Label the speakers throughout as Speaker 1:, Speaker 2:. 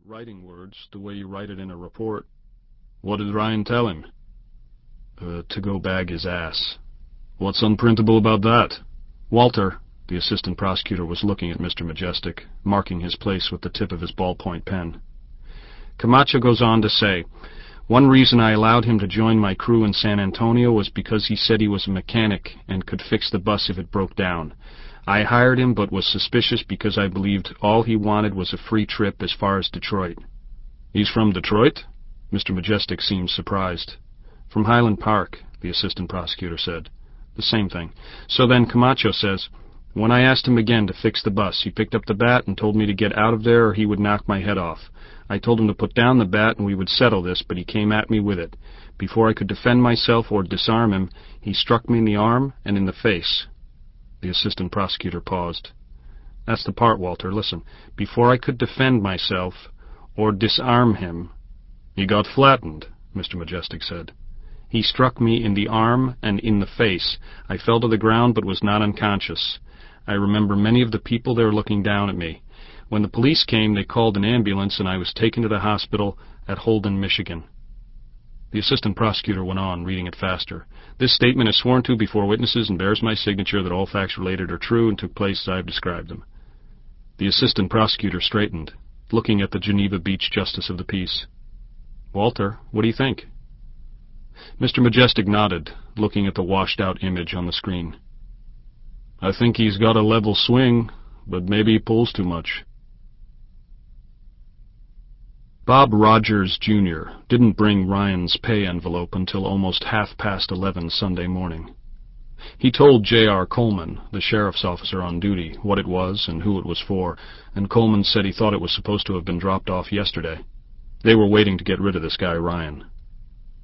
Speaker 1: writing words the way you write it in a report. What did Ryan tell him? To go bag his ass. What's unprintable about that? Walter, the assistant prosecutor, was looking at Mr. Majestic, marking his place with the tip of his ballpoint pen. Camacho goes on to say, one reason I allowed him to join my crew in San Antonio was because he said he was a mechanic and could fix the bus if it broke down. I hired him but was suspicious because I believed all he wanted was a free trip as far as Detroit. He's from Detroit? Mr. Majestic seemed surprised. From Highland Park, the assistant prosecutor said. The same thing. So then Camacho says, when I asked him again to fix the bus, he picked up the bat and told me to get out of there or he would knock my head off. I told him to put down the bat and we would settle this, but he came at me with it. Before I could defend myself or disarm him, he struck me in the arm and in the face. The assistant prosecutor paused. That's the part, Walter. Listen. Before I could defend myself or disarm him. He got flattened, Mr. Majestic said. He struck me in the arm and in the face. I fell to the ground but was not unconscious. I remember many of the people there looking down at me. When the police came, they called an ambulance and I was taken to the hospital at Holden, Michigan. The assistant prosecutor went on, reading it faster. This statement is sworn to before witnesses and bears my signature that all facts related are true and took place as I have described them. The assistant prosecutor straightened, looking at the Geneva Beach Justice of the Peace. Walter, what do you think? Mr. Majestic nodded, looking at the washed-out image on the screen. I think he's got a level swing, but maybe he pulls too much. Bob Rogers, Jr. didn't bring Ryan's pay envelope until almost 11:30 Sunday morning. He told J.R. Coleman, the sheriff's officer on duty, what it was and who it was for, and Coleman said he thought it was supposed to have been dropped off yesterday. They were waiting to get rid of this guy, Ryan.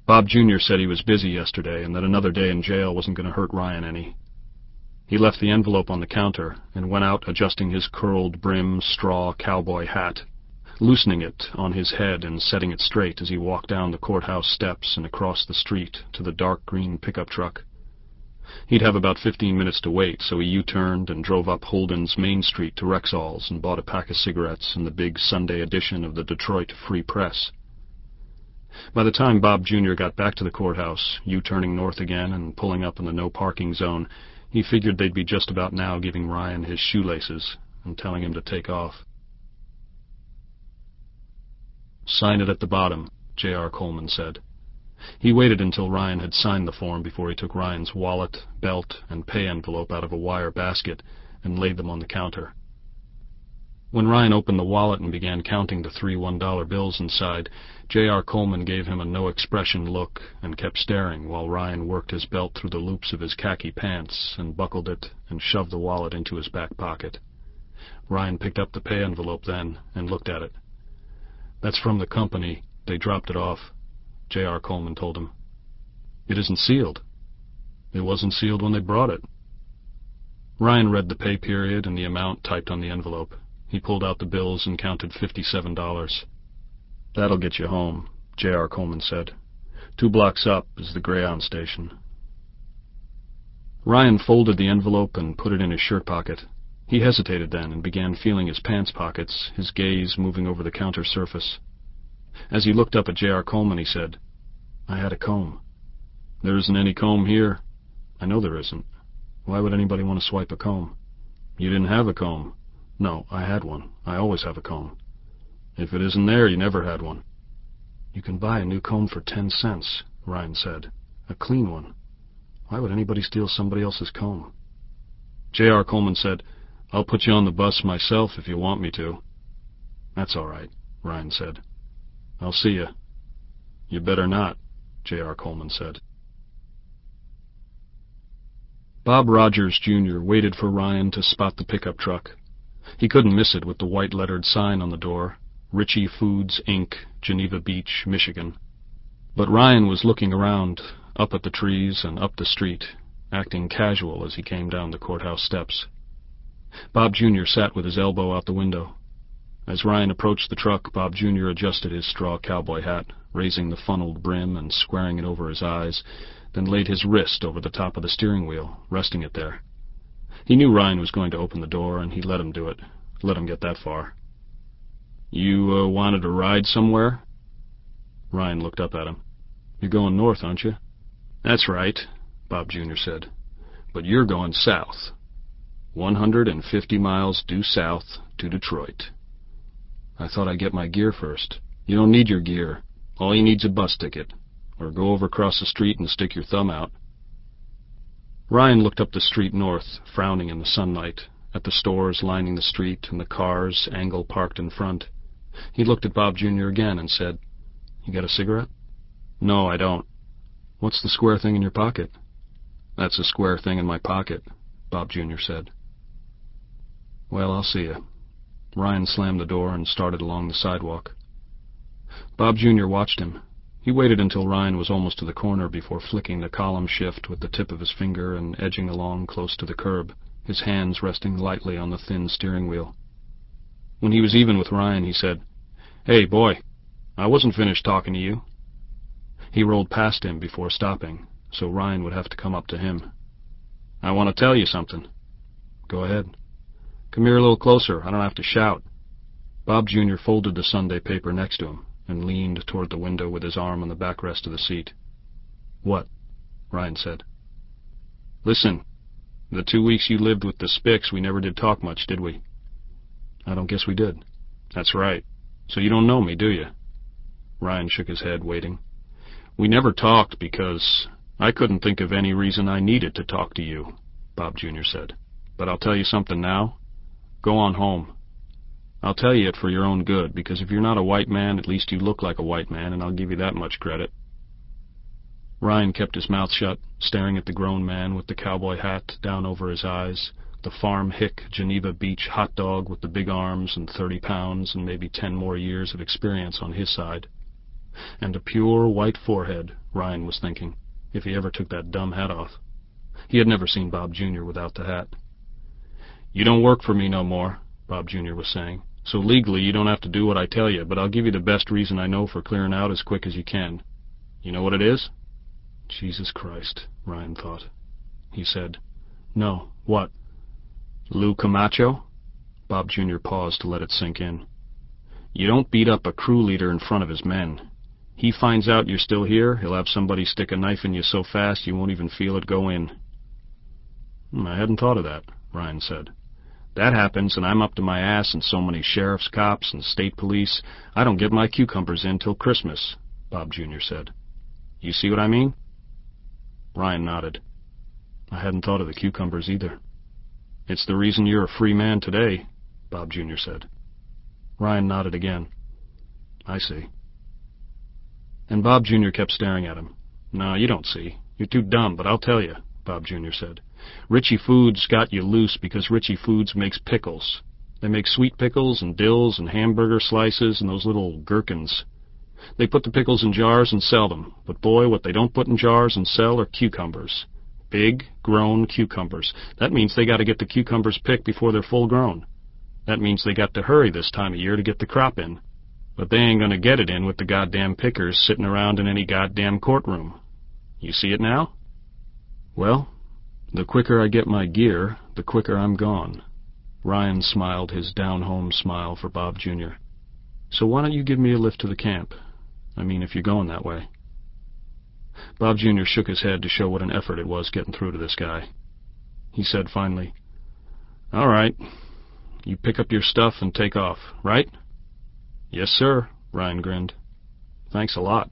Speaker 1: Bob Jr. said he was busy yesterday and that another day in jail wasn't going to hurt Ryan any. He left the envelope on the counter and went out adjusting his curled brim straw cowboy hat, loosening it on his head and setting it straight as he walked down the courthouse steps and across the street to the dark green pickup truck. He'd have about 15 minutes to wait, so he U-turned and drove up Holden's Main Street to Rexall's and bought a pack of cigarettes and the big Sunday edition of the Detroit Free Press. By the time Bob Jr. got back to the courthouse, U-turning north again and pulling up in the no-parking zone, he figured they'd be just about now giving Ryan his shoelaces and telling him to take off. Sign it at the bottom, J.R. Coleman said. He waited until Ryan had signed the form before he took Ryan's wallet, belt, and pay envelope out of a wire basket and laid them on the counter. When Ryan opened the wallet and began counting the 3 $1 bills inside, J.R. Coleman gave him a no-expression look and kept staring while Ryan worked his belt through the loops of his khaki pants and buckled it and shoved the wallet into his back pocket. Ryan picked up the pay envelope then and looked at it. That's from the company. They dropped it off, J.R. Coleman told him. It isn't sealed. It wasn't sealed when they brought it. Ryan read the pay period and the amount typed on the envelope. He pulled out the bills and counted $57. That'll get you home, J.R. Coleman said. 2 blocks up is the Greyhound station. Ryan folded the envelope and put it in his shirt pocket. He hesitated then and began feeling his pants pockets, his gaze moving over the counter surface. As he looked up at J.R. Coleman, he said, I had a comb. There isn't any comb here. I know there isn't. Why would anybody want to swipe a comb? You didn't have a comb. No, I had one. I always have a comb. If it isn't there, you never had one. You can buy a new comb for 10 cents, Ryan said. A clean one. Why would anybody steal somebody else's comb? J.R. Coleman said, I'll put you on the bus myself if you want me to. That's all right, Ryan said. I'll see you. You better not, J.R. Coleman said. Bob Rogers, Jr. waited for Ryan to spot the pickup truck. He couldn't miss it with the white-lettered sign on the door, Ritchie Foods, Inc., Geneva Beach, Michigan. But Ryan was looking around, up at the trees and up the street, acting casual as he came down the courthouse steps. Bob Jr. sat with his elbow out the window. As Ryan approached the truck, Bob Jr. adjusted his straw cowboy hat, raising the funneled brim and squaring it over his eyes, then laid his wrist over the top of the steering wheel, resting it there. He knew Ryan was going to open the door, and he let him do it, let him get that far. You, wanted to ride somewhere? Ryan looked up at him. You're going north, aren't you? That's right, Bob Jr. said. But you're going south. 150 miles due south to Detroit. I thought I'd get my gear first. You don't need your gear. All you need's a bus ticket. Or go over across the street and stick your thumb out. Ryan looked up the street north, frowning in the sunlight, at the stores lining the street and the cars angle parked in front. He looked at Bob Jr. again and said, You got a cigarette? No, I don't. What's the square thing in your pocket? That's a square thing in my pocket, Bob Jr. said. Well, I'll see you. Ryan slammed the door and started along the sidewalk. Bob Jr. watched him. He waited until Ryan was almost to the corner before flicking the column shift with the tip of his finger and edging along close to the curb, his hands resting lightly on the thin steering wheel. When he was even with Ryan, he said, Hey, boy, I wasn't finished talking to you. He rolled past him before stopping, so Ryan would have to come up to him. I want to tell you something. Go ahead. Come here a little closer. I don't have to shout. Bob Jr. folded the Sunday paper next to him and leaned toward the window with his arm on the backrest of the seat. What? Ryan said. Listen, the 2 weeks you lived with the Spicks, we never did talk much, did we? I don't guess we did. That's right. So you don't know me, do you? Ryan shook his head, waiting. We never talked because I couldn't think of any reason I needed to talk to you, Bob Jr. said. But I'll tell you something now. Go on home. I'll tell you it for your own good, because if you're not a white man, at least you look like a white man, and I'll give you that much credit. Ryan kept his mouth shut, staring at the grown man with the cowboy hat down over his eyes, the farm hick Geneva Beach hot dog with the big arms and 30 pounds and maybe 10 more years of experience on his side. And a pure white forehead, Ryan was thinking, if he ever took that dumb hat off. He had never seen Bob Jr. without the hat. You don't work for me no more, Bob Jr. was saying. So legally you don't have to do what I tell you, but I'll give you the best reason I know for clearing out as quick as you can. You know what it is? Jesus Christ, Ryan thought. He said, No, what? Lou Camacho? Bob Jr. paused to let it sink in. You don't beat up a crew leader in front of his men. He finds out you're still here, he'll have somebody stick a knife in you so fast you won't even feel it go in. I hadn't thought of that, Ryan said. That happens, and I'm up to my ass in so many sheriff's cops and state police, I don't get my cucumbers in till Christmas, Bob Jr. said. You see what I mean? Ryan nodded. I hadn't thought of the cucumbers either. It's the reason you're a free man today, Bob Jr. said. Ryan nodded again. I see. And Bob Jr. kept staring at him. No, you don't see. You're too dumb, but I'll tell you, Bob Jr. said. Richie Foods got you loose because Richie Foods makes pickles. They make sweet pickles and dills and hamburger slices and those little gherkins. They put the pickles in jars and sell them, but boy, what they don't put in jars and sell are cucumbers. Big, grown cucumbers. That means they got to get the cucumbers picked before they're full grown. That means they got to hurry this time of year to get the crop in. But they ain't gonna get it in with the goddamn pickers sitting around in any goddamn courtroom. You see it now? Well, the quicker I get my gear, the quicker I'm gone. Ryan smiled his down-home smile for Bob Jr. So why don't you give me a lift to the camp? I mean, if you're going that way. Bob Jr. shook his head to show what an effort it was getting through to this guy. He said finally, All right, you pick up your stuff and take off, right? Yes, sir, Ryan grinned. Thanks a lot.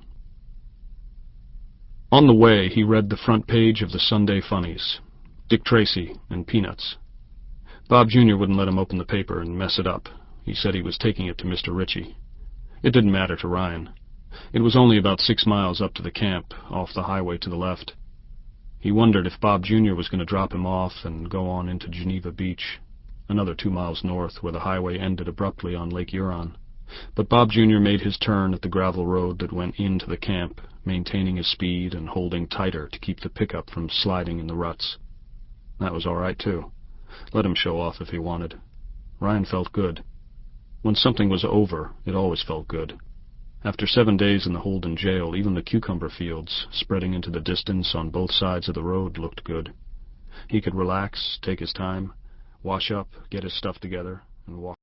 Speaker 1: On the way, he read the front page of the Sunday Funnies, Dick Tracy and Peanuts. Bob Jr. wouldn't let him open the paper and mess it up. He said he was taking it to Mr. Ritchie. It didn't matter to Ryan. It was only about 6 miles up to the camp, off the highway to the left. He wondered if Bob Jr. was going to drop him off and go on into Geneva Beach, another 2 miles north where the highway ended abruptly on Lake Huron. But Bob Jr. made his turn at the gravel road that went into the camp, maintaining his speed and holding tighter to keep the pickup from sliding in the ruts. That was all right, too. Let him show off if he wanted. Ryan felt good. When something was over, it always felt good. After 7 days in the Holden jail, even the cucumber fields, spreading into the distance on both sides of the road, looked good. He could relax, take his time, wash up, get his stuff together, and walk.